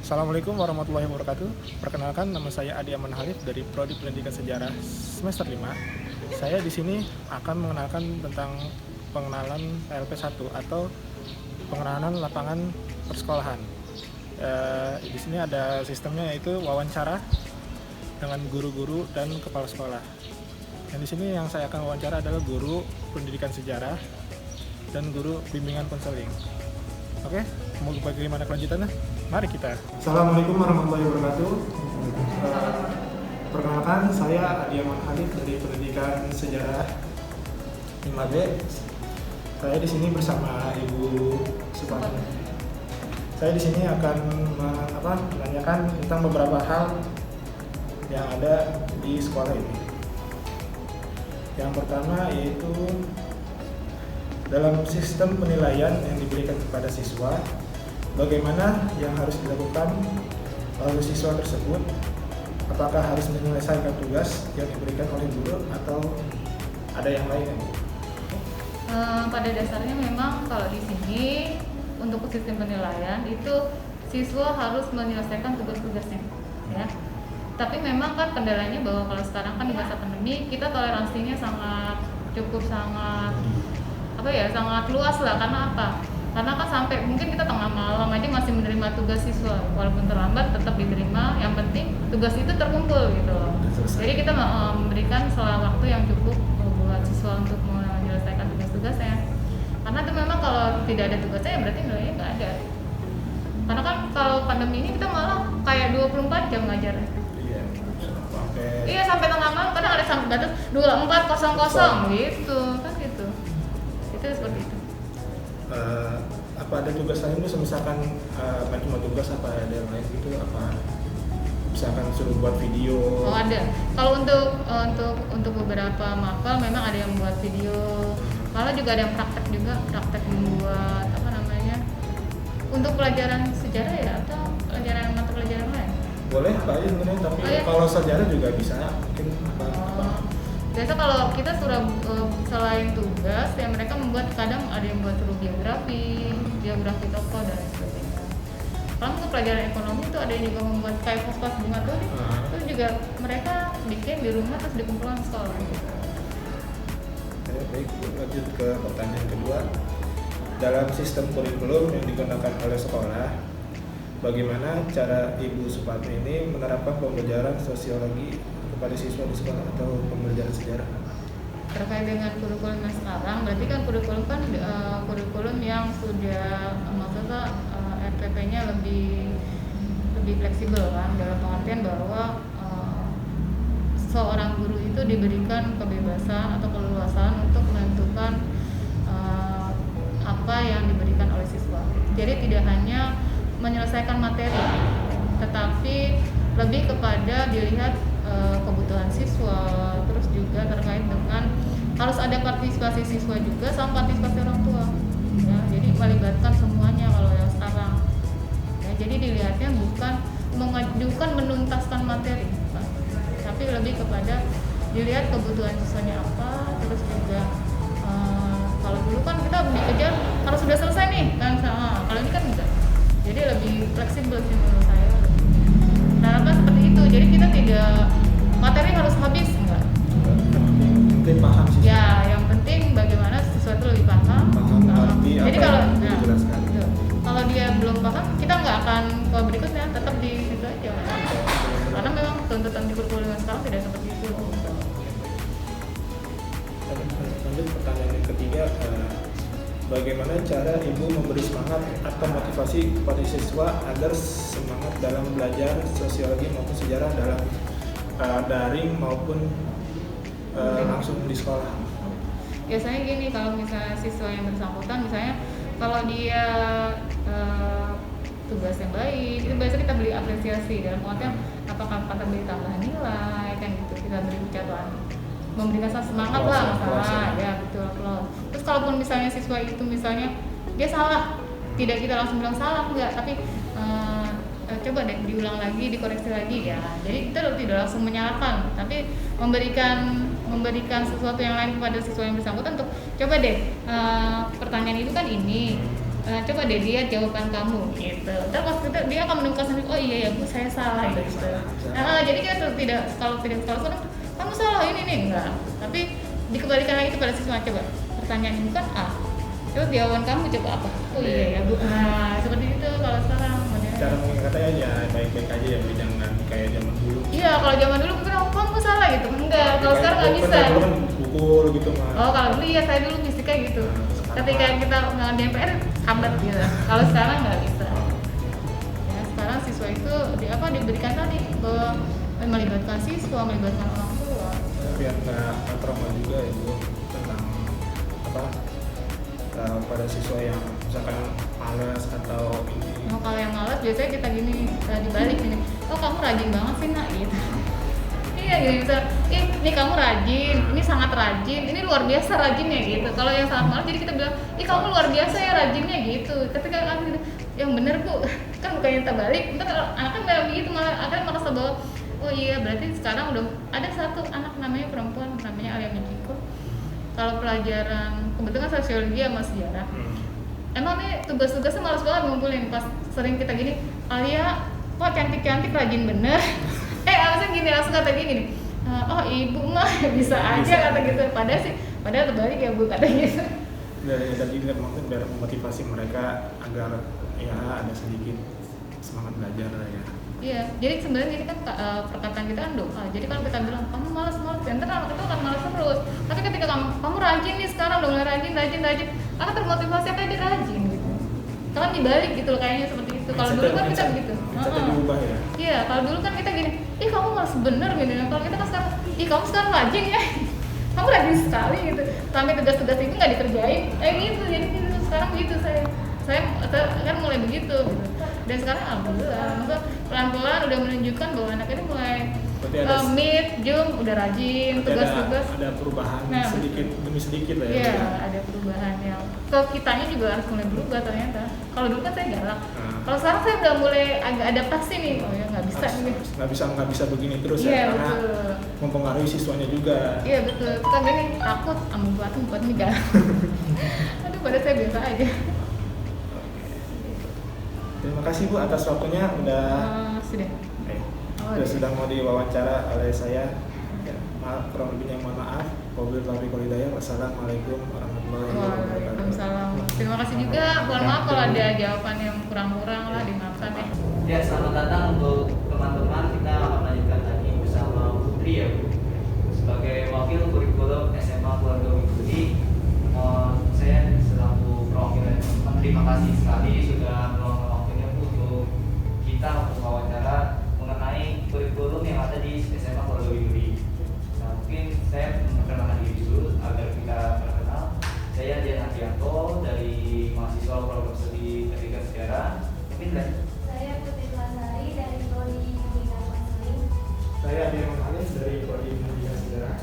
Assalamualaikum warahmatullahi wabarakatuh. Perkenalkan, nama saya Adi Aman Halif dari Prodi Pendidikan Sejarah semester 5. Saya di sini akan mengenalkan tentang pengenalan PLP1 atau pengenalan lapangan persekolahan. Di sini ada sistemnya, yaitu wawancara dengan guru-guru dan kepala sekolah. Dan di sini yang saya akan wawancara adalah guru pendidikan sejarah dan guru bimbingan konseling. Oke, mau bagaimana kelanjutannya? Mari kita. Assalamualaikum warahmatullahi wabarakatuh. Perkenalkan, saya Adi Aman Halif dari Pendidikan Sejarah 5B. Saya di sini bersama Ibu Supati. Saya di sini akan menanyakan tentang beberapa hal yang ada di sekolah ini. Yang pertama yaitu dalam sistem penilaian yang diberikan kepada siswa, bagaimana yang harus dilakukan oleh siswa tersebut? Apakah harus menyelesaikan tugas yang diberikan oleh guru atau ada yang lain? Pada dasarnya memang kalau di sini untuk sistem penilaian itu siswa harus menyelesaikan tugas-tugasnya, ya. Tapi memang kan kendalanya bahwa kalau sekarang kan di masa pandemi kita toleransinya sangat sangat luas lah. Karena apa? Karena kan sampai mungkin kita tengah malam aja masih menerima tugas siswa, walaupun terlambat tetap diterima. Yang penting tugas itu terkumpul gitu loh. Jadi kita memberikan selang waktu yang cukup buat siswa untuk menyelesaikan tugas-tugasnya. Karena itu memang kalau tidak ada tugasnya ya berarti nilainya nggak ada. Karena kan kalau pandemi ini kita malah kayak 24 jam ngajarnya. Iya, sampai tengah malam, kadang ada sampai batas 24.00 gitu kan gitu. Itu seperti itu. Apa ada tugas lain tuh, misalkan nggak cuma tugas, apa ada yang lain gitu, apa misalkan suruh buat video? Oh ada. Kalau untuk beberapa mapel memang ada yang buat video. Kalau juga ada yang praktek membuat untuk pelajaran sejarah ya, atau mata pelajaran lain. Boleh Pak aja sebenarnya, tapi kalau sejarah juga bisa mungkin apa. Biasa kalau kita selain tugas ya mereka membuat, kadang ada yang buat suruh geografi tokoh dan sebagainya. Kalau untuk pelajaran ekonomi itu ada yang juga membuat kayak pos bunga tuh nih. Itu juga mereka bikin di rumah terus dikumpulkan sekolah gitu. Baik, lanjut ke pertanyaan kedua. Dalam sistem kurikulum yang digunakan oleh sekolah, bagaimana cara Ibu Supatri ini menerapkan pembelajaran sosiologi kepada siswa di sekolah atau pembelajaran sejarah? Terkait dengan kurikulum yang sekarang, berarti kan kurikulum yang sudah maksudnya RPP-nya lebih fleksibel kan, dalam pengertian bahwa seorang guru itu diberikan kebebasan atau keleluasaan untuk menentukan apa yang diberikan oleh siswa. Jadi tidak hanya menyelesaikan materi, tetapi lebih kepada dilihat kebutuhan siswa, terus juga terkait dengan harus ada partisipasi siswa juga sama partisipasi orang tua, ya. Jadi melibatkan semuanya kalau yang sekarang, ya. Jadi dilihatnya bukan menuntaskan materi, tapi lebih kepada dilihat kebutuhan siswanya apa, terus juga kalau dulu kan kita dikejar harus sudah selesai nih kan, kalau ini kan enggak. Jadi lebih fleksibel sih menurut saya. Harapan seperti itu. Jadi kita tidak materi harus habis, enggak. Penting paham sih. Ya, yang penting bagaimana siswa itu lebih paham. Jadi kalau dia belum paham, kita nggak akan ke berikutnya, tetap di situ aja. Karena memang tuntutan di kurikulum sekarang tidak seperti itu. Lanjut pertanyaan yang ketiga, bagaimana cara Ibu memberi semangat atau motivasi kepada siswa agar semangat dalam belajar sosiologi maupun sejarah dalam daring maupun langsung di sekolah? Biasanya gini, kalau misalnya siswa yang bersangkutan, misalnya kalau dia tugas yang baik, itu biasanya kita beri apresiasi dalam pengertian apakah kita beri tambahan nilai kan gitu, kita beri ucapan memberikan semangat lah, ya betul loh. Terus kalaupun misalnya siswa itu misalnya dia salah, tidak kita langsung bilang salah enggak, tapi coba deh diulang lagi, dikoreksi lagi ya. Jadi kita tidak langsung menyalahkan, tapi memberikan sesuatu yang lain kepada siswa yang bersangkutan untuk coba deh pertanyaan itu kan ini, coba deh lihat jawaban kamu gitu. Ntar pas itu dia akan menemukan sendiri, oh iya ya Bu, saya salah gitu. Jadi kita tidak kalau sekarang kamu salah ini nih, enggak. Tapi dikembalikan lagi kepada siswa, coba pertanyaan ini bukan A, coba jawaban kamu coba apa? Oh iya ya Bu. Nah seperti itu kalau sekarang. Cara mengingatnya ya baik-baik aja ya, jangan kayak zaman dulu. Iya, kalau zaman dulu mungkin kamu salah gitu, enggak. Kalau sekarang nggak bisa. Dulu kan pukul gitu mah. Oh kalau dulu ya saya dulu fisika gitu. Ketika kita nggak PR hambat gitu. Kalau sekarang nggak bisa. Ya sekarang siswa itu diberikan tadi bahwa melibatkan siswa, melibatkan orang tua. Biar nggak trauma juga ya Bu tentang pada siswa yang misalkan malas atau ini. Oh, kalau yang malas biasanya kita gini dibalik gini, oh kamu rajin banget sih nak gitu. Iya gini bisa, ini kamu rajin, ini sangat rajin, ini luar biasa rajinnya gitu. Kalau yang sangat malas jadi kita bilang, kamu luar biasa ya rajinnya gitu. Ketika kan gitu, yang bener Bu, kan bukannya kita balik, ntar anak kan malah begitu, malah akan merasa bahwa oh iya berarti sekarang udah ada satu anak namanya perempuan namanya Alia Mijiko. Kalau pelajaran kebetulan sosiologi sama sejarah, emang nih tugas-tugasnya malas banget ngumpulin. Pas sering kita gini, Alia kok cantik-cantik rajin bener. Alasan gini langsung kata gini, oh ibu mah bisa aja kata gitu. Padahal terbalik ya Bu kata gitu. Dan juga mungkin biar memotivasi mereka agar ya ada sedikit semangat belajar lah ya. Iya, jadi sebenarnya ini kan perkataan kita kan doa. Jadi kalau kita bilang kamu malas, nanti anak itu akan malas terus. Tapi ketika kamu rajin nih sekarang udah mulai rajin, akan termotivasi apa dia rajin gitu. Kalau dibalik gitu loh kayaknya seperti itu. Kalau dulu kan kita begitu. Diubah ya. Iya, kalau dulu kan kita gini, kamu malas bener gitu. Kalau kita kan sekarang, kamu sekarang rajin ya. Kamu rajin sekali gitu. Sampai tugas-tugas itu nggak dikerjain. Gitu. Jadi gitu. Sekarang begitu saya kan mulai begitu gitu. Dan sekarang alhamdulillah, maksudnya pelan-pelan udah menunjukkan bahwa anak ini mulai meet, Zoom, udah rajin, tugas-tugas. Ada perubahan sedikit demi sedikit lah ya. Iya, ada perubahan yang ke kitanya juga harus mulai berubah ternyata. Kalau dulu kan saya galak. Kalau sekarang saya udah mulai agak adaptasi nih. Oh ya nggak bisa nih. Nggak bisa begini terus ya, karena betul. Mempengaruhi siswanya juga. Iya betul. Kita gini takut buat nih galak. Aduh, pada saya biasa aja. Terima kasih Bu atas waktunya sudah mau diwawancara oleh saya. Ya, maaf kurang lebihnya mohon maaf. Wassalamualaikum warahmatullahi wabarakatuh. Waalaikumsalam. Terima kasih juga. Mohon maaf kalau ada jawaban yang kurang-kurang lah, dimaafkan ya. Ya, selamat datang untuk teman-teman. Kita akan lanjutkan lagi bersama Putri ya Bu. Sebagai wakil kurikulum SMA Keluarga Widuri, saya selaku perwakilan teman-teman terima kasih sekali sudah meluangkan waktunya Bu untuk kita untuk wawancara mengenai kurikulum yang ada di SMA Keluarga Widuri. Nah, mungkin saya memperkenalkan diri dulu agar kita terkenal. Saya Dian Hardianto dari mahasiswa program studi Pendidikan Sejarah. Mungkin kan? Saya Putri Lasari dari Prodi Pendidikan Konseling. Saya Dian Hardianto dari Prodi Pendidikan Sejarah.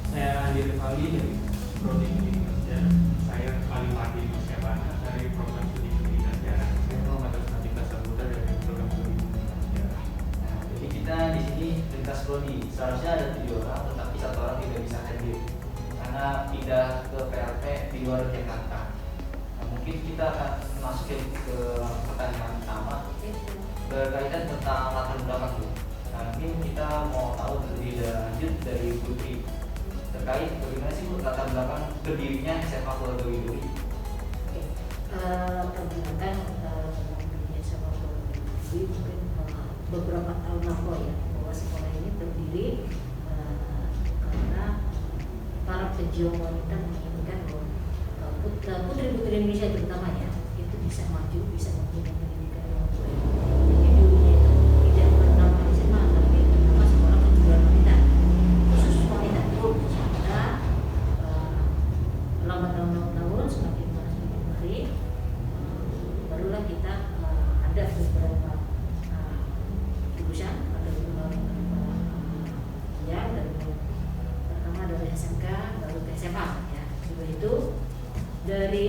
Saya Andi Rifali dari Prodi Pendidikan Sejarah. Saya Ali Mardi Musyabana dari program studi Pendidikan Sejarah. Saya Muhammad Asnatika Sabuda dari program studi Pendidikan Sejarah. Nah, jadi kita di sini lintas prodi. Seharusnya ada 7 orang, tetapi 1 orang tidak bisa hadir karena pindah ke PLP di luar Jakarta. Nah, mungkin kita akan masukin ke pertanyaan pertama berkaitan tentang latar belakang Bu. Nah, mungkin kita mau tahu lebih lanjut dari Putri terkait bagaimana sih Bu latar belakang berdirinya SMA Keluarga Widuri. Latar belakang tentang berdirinya SMA Keluarga Widuri mungkin beberapa tahun lalu ya, bahwa sekolah ini berdiri karena para pejuang wanita menginginkan bahwa putri-putri Indonesia terutama ya itu bisa maju, bisa memberikan pendidikan yang baik. Jadi dulunya itu tidak bernama SMA tapi bernama sekolah perguruan wanita, khusus wanita itu wanita. Lambat tahun semakin hari barulah kita ada beberapa jurusan, ada beberapa ya dari pertama dari SMK baru ke SMA ya. Juga itu dari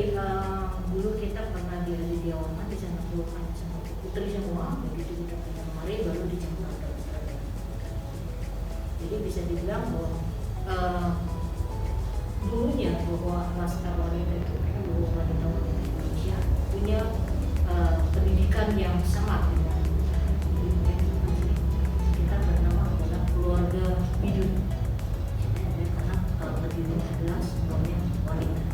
dulu kita pernah di Diawana di sana hanya sama putri semua, begitu kita pindah kemari baru dicampur ada beberapa. Jadi bisa dibilang bahwa dulunya bahwa Laskar Wanita itu kan dulu wanita Indonesia punya pendidikan yang sama dengan kita bernama adalah keluarga Bidun. Karena berdiri adalah semuanya wanita.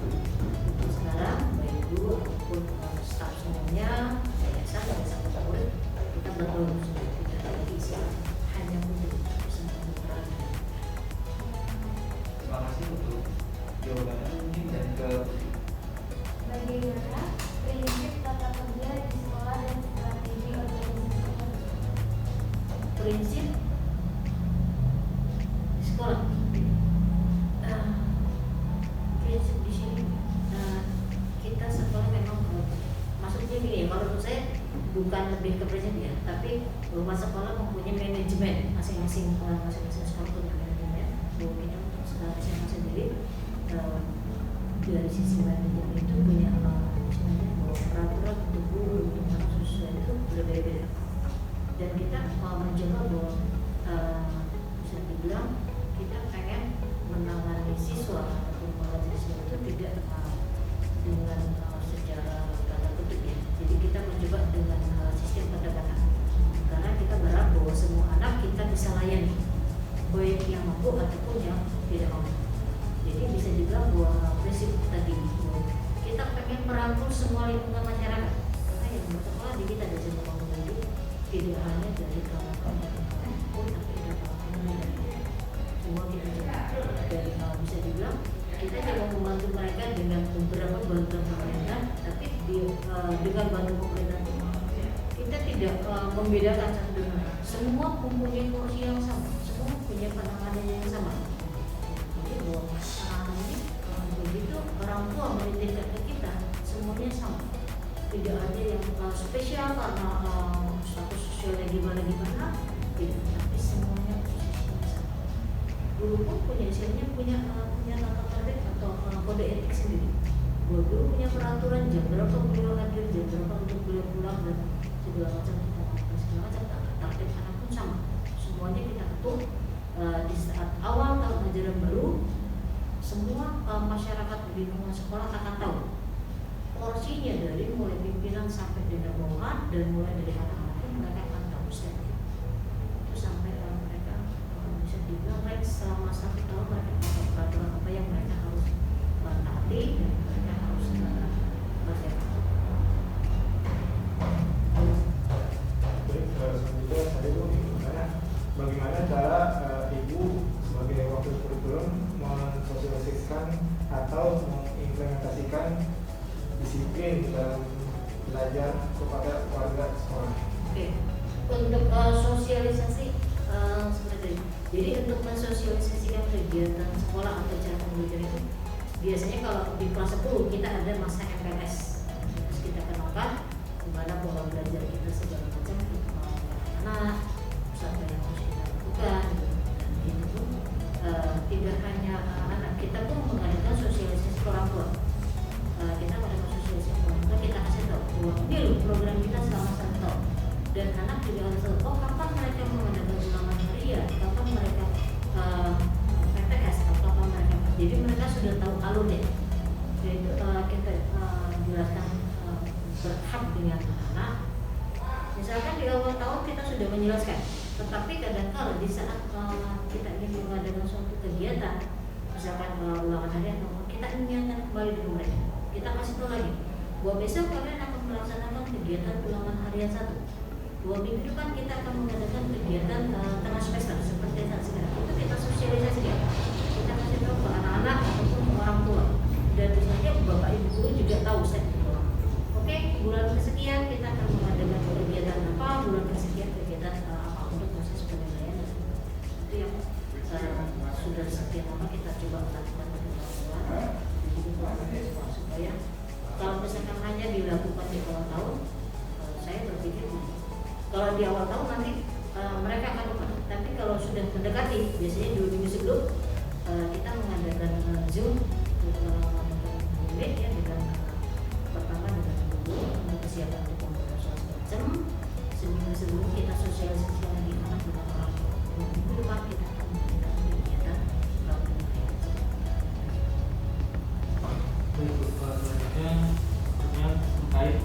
Sekarang baik guru ataupun staf semuanya, yayasan dan sahabat murid, kita betul tidak ada lagi istilah hanya putri bersama putra. Terima kasih untuk jawabannya mungkin dan ke Bagaimana prinsip tata kerja di sekolah dan strategi organisasi? Prinsip di sekolah. Prinsip di sini kita sekolah memang maksudnya gini ya, kalau menurut saya bukan lebih ke prinsip ya, tapi bahwa sekolah mempunyai manajemen masing-masing sekolah punya manajemen. Bahwa kita untuk sekolah SMA sendiri dari sisi manajemen itu punya sebenarnya bahwa peraturan untuk guru untuk anak siswa itu berbeda-beda, dan kita mencoba bahwa bisa dibilang kita pengen menangani siswa ataupun mahasiswa itu tidak dengan secara tanda kutip ya. Jadi kita mencoba dengan sistem pendekatan, karena kita berharap bahwa semua anak kita bisa layani, baik yang mampu ataupun yang tidak mampu. Jadi bisa dibilang bahwa prinsip tadi bahwa kita pengen merangkul semua lingkungan masyarakat, karena yang bersekolah di kita ada semua tadi tidak hanya dari kalangan pun, tapi ada kalangan dari semua kita coba. Dan bisa dibilang kita coba membantu mereka dengan beberapa bantuan pemerintah, tapi dengan bantuan pemerintah kita tidak membedakan satu dengan lain. Semua mempunyai porsi yang sama, semua punya penanganan yang sama. Jadi bahwa penanganan ini begitu orang tua menitipkan ke kita, semuanya sama. Tidak ada yang spesial karena status sosialnya gimana, tidak, tapi semuanya posisinya sama. Guru pun punya istilahnya punya tata tertib atau kode etik sendiri. Guru punya peraturan jam berapa beliau hadir, jam berapa untuk beliau pulang, dan segala macam tata tertib anak pun sama. Semuanya kita atur di saat awal tahun ajaran baru, semua masyarakat di lingkungan sekolah akan tahu porsinya dari mulai pimpinan sampai dengan bawahan, dan mulai dari anak-anak pun mereka akan tahu step itu sampai mereka bisa dibilang baik selama 1 tahun mereka tahu peraturan apa yang mereka harus taati dan mereka harus bagaimana. Baik, selanjutnya saya mau bertanya, bagaimana cara Ibu sebagai wakil kurikulum mensosialisasikan atau mengimplementasikan disiplin dalam belajar kepada warga sekolah? Oke, untuk sosialisasi seperti itu. Jadi untuk mensosialisasikan kegiatan sekolah atau cara pembelajaran itu, biasanya kalau di kelas 10 kita ada masa MPLS, terus kita kenalkan gimana pola belajar kita segala macam anak, apa yang harus kita lakukan, dan itu pun tidak hanya anak, kita pun mengadakan sosialisasi ke orang tua. Kita mengadakan sosialisasi ke orang tua, kita kasih tahu bahwa ini loh program kita selama 1 tahun, dan anak juga harus tahu oh kapan mereka mengadakan ulangan harian, kapan mereka PTS, atau kapan mereka, jadi mereka sudah tahu alurnya. Jadi kita jelaskan berhak dengan anak. Misalkan di awal tahun kita sudah menjelaskan, tetapi kadang-kala di saat kita ingin mengadakan suatu kegiatan, misalkan ulangan harian, kita ingatkan kembali dulu mereka. Kita kasih tahu lagi bahwa besok kalian akan melaksanakan kegiatan ulangan harian 1. 2 minggu depan kita akan mengadakan kegiatan tengah semester seperti saat sekarang. Itu kita sosialisasikan. Kita kasih tahu ke anak-anak ataupun ke orang tua. Dan misalnya bapak ibu guru juga tahu set itu. Oke, bulan kesekian kita akan mengadakan kegiatan apa, bulan kesekian kegiatan apa untuk proses penilaian. Itu yang sudah sekian lama kita coba lakukan pada orang tua, supaya kalau misalkan hanya dilakukan di awal tahun, saya berpikir kalau di awal tahun nanti mereka akan lupa. Tapi kalau sudah mendekati, biasanya 2 minggu sebelum kita mengadakan Zoom ya, dengan pertama dengan guru untuk kesiapan untuk pembelajaran macam. Seminggu sebelum kita sosialisasikan lagi anak dengan orang tua. Minggu depan kita akan mengadakan kegiatan penilaian. Selanjutnya terkait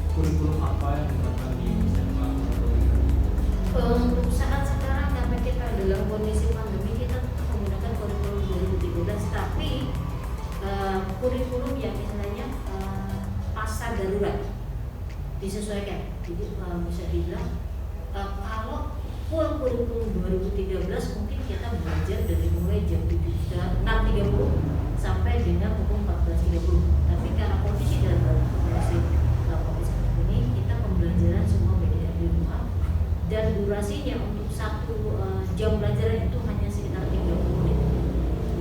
disesuaikan. Jadi bisa dibilang kalau full kurikulum 2013 mungkin kita belajar dari mulai jam 6.30 sampai dengan pukul 14.30. Tapi karena kondisi dalam kondisi COVID ini kita pembelajaran semua BDR di rumah dan durasinya untuk satu jam pelajaran itu hanya sekitar 30 menit.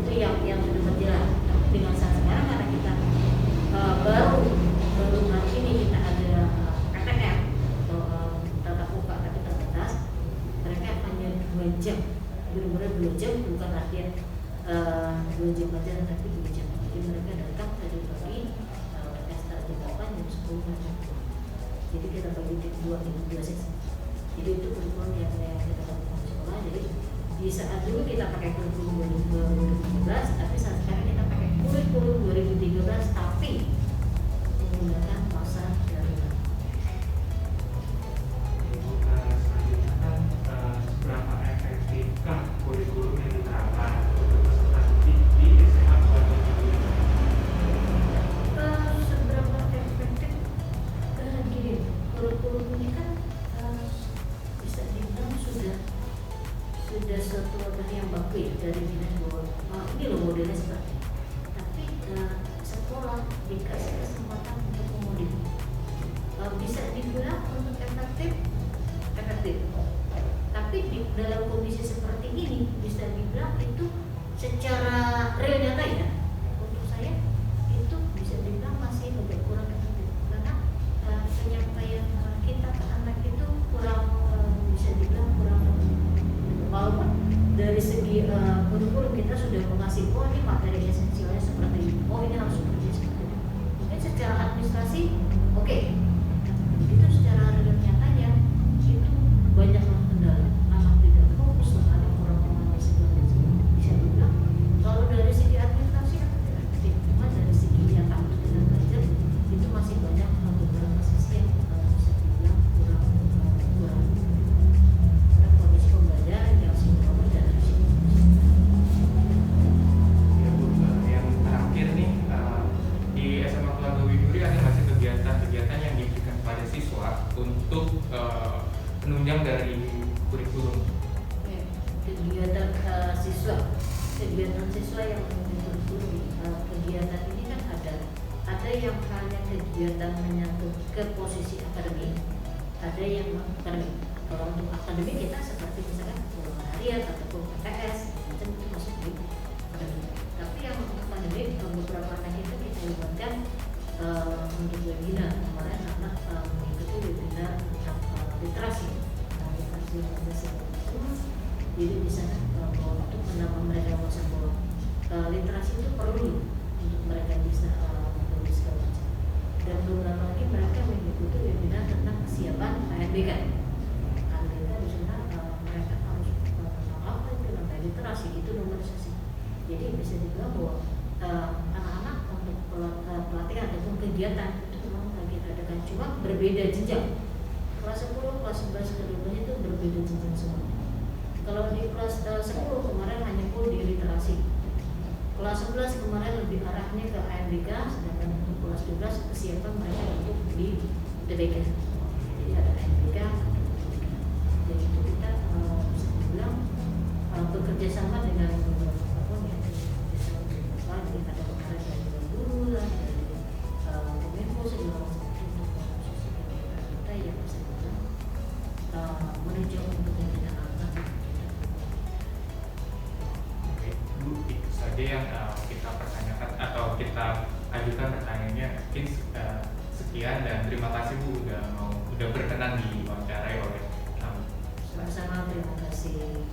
Itu yang sudah berjalan. Dengan saat sekarang karena kita baru hari ini kita ada PTM atau tatap muka tapi terbatas, mereka hanya 2 jam, benar-benar 2 jam, bukan artinya 2 jam pelajaran tapi 2 jam. Jadi mereka datang tadi pagi start jam 8 jam 10 jam 10. Jadi kita bagi dua sesi. Jadi itu kurikulum yang kita lakukan di sekolah. Jadi di saat dulu kita pakai kurikulum 2013, tapi saat sekarang kita pakai kurikulum 2013 tapi menggunakan masa darurat. Selanjutnya kan seberapa efektifkah kurikulum yang diterapkan untuk peserta didik di SMA Keluarga Wiguri? Seberapa efektif? Gini, kurikulum ini kan bisa dibilang sudah suatu yang baku ya dari dinas bahwa ini loh modelnya seperti ini. Tapi sekolah dikasih kesempatan untuk mengulik. Bisa dibilang untuk efektif. Tapi dalam kondisi seperti ini bisa dibilang itu secara real nyata ya. Untuk saya itu bisa dibilang masih agak kurang efektif karena penyampaian kita ke anak itu kurang bisa dibilang kurang. Walaupun dari segi kurikulum kita sudah mengasih ini materi esensialnya seperti ini, ini harus seperti ini. Mungkin secara administrasi oke. Itu secara real nyatanya itu banyak kendala. Anak tidak fokus, ada kurang mengenai segala macam. Bisa dibilang kalau dari segi administrasi efektif, cuma dari segi nyata untuk kita belajar itu masih banyak beberapa sisi yang bisa dibilang kurang. Kondisi pembelajaran yang sinkron dan Ya Bu, yang terakhir nih di SMA Keluarga Wiguri ada masih kegiatan-kegiatan yang diberikan kepada siswa untuk penunjang dari kurikulum. kegiatan siswa yang mengikuti kegiatan ini kan ada yang hanya kegiatan menyangkut ke posisi akademik, ada yang akademik. Kalau untuk akademik kita seperti misalkan golongan harian ataupun PTS macam itu masuk di akademik. Tapi yang akademik beberapa anak itu kita libatkan untuk webinar. Kemarin anak mengikuti webinar tentang literasi Pancasila. Jadi di sana untuk menambah mereka masa bahwa literasi itu perlu untuk mereka bisa menulis segala macam. Dan belum lama lagi mereka mengikuti webinar tentang kesiapan ANBK. ANBK di sana mereka harus apa itu namanya literasi itu numerisasi. Jadi bisa dibilang bahwa anak-anak untuk pelatihan ataupun kegiatan itu memang lagi adakan, cuma berbeda jenjang. Kelas 10, kelas 11 keduanya itu berbeda jenjang semua. Kalau di kelas 10 kemarin hanya full di literasi. Kelas 11 kemarin lebih arahnya ke ANBK, sedangkan untuk kelas 12 kesiapan mereka untuk di TBK. Jadi ada ANBK, jadi itu kita bisa dibilang bekerja sama dengan apapun ya. Jadi ada kemarin dari guru lah, dari Kominfo segala macam untuk memposisikan kita yang bisa dibilang menunjang untuk yang kita angkat. Oke, Bu, itu saja yang kita pertanyakan atau kita ajukan pertanyaannya. Mungkin sekian dan terima kasih Bu udah berkenan diwawancarai oleh kami. Sama-sama, terima kasih.